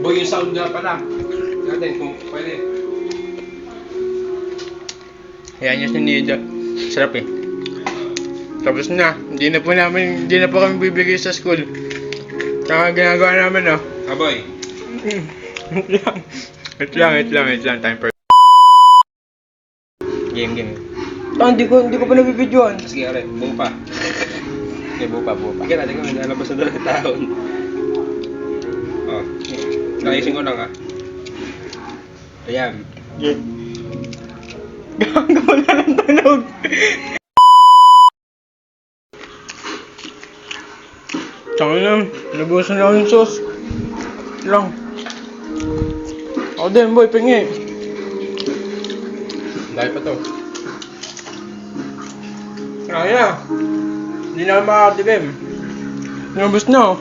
Boy, yung sound nga pala. Natin kung pwede. Ayan yung sinida. Sarap eh. Tapos na. Hindi na po kami bibigay sa school. Saka ginagawa namin oh. Aboy. Wait lang. Time for game. Ah, hindi ko pa nabibidyoan. Sige, alright. Buo pa. Okay, buo pa. Sige natin kung nalabas na doon ng taon. Oh. Nakaising ko lang ah. Ayan. game. Gago na ng tunog. Tsaka na, nabusan na ako yung sauce. Lang. Ako din, boy, pingi. Dahil pa to. Kaya. Hindi na makakatikim. Nabos na oh.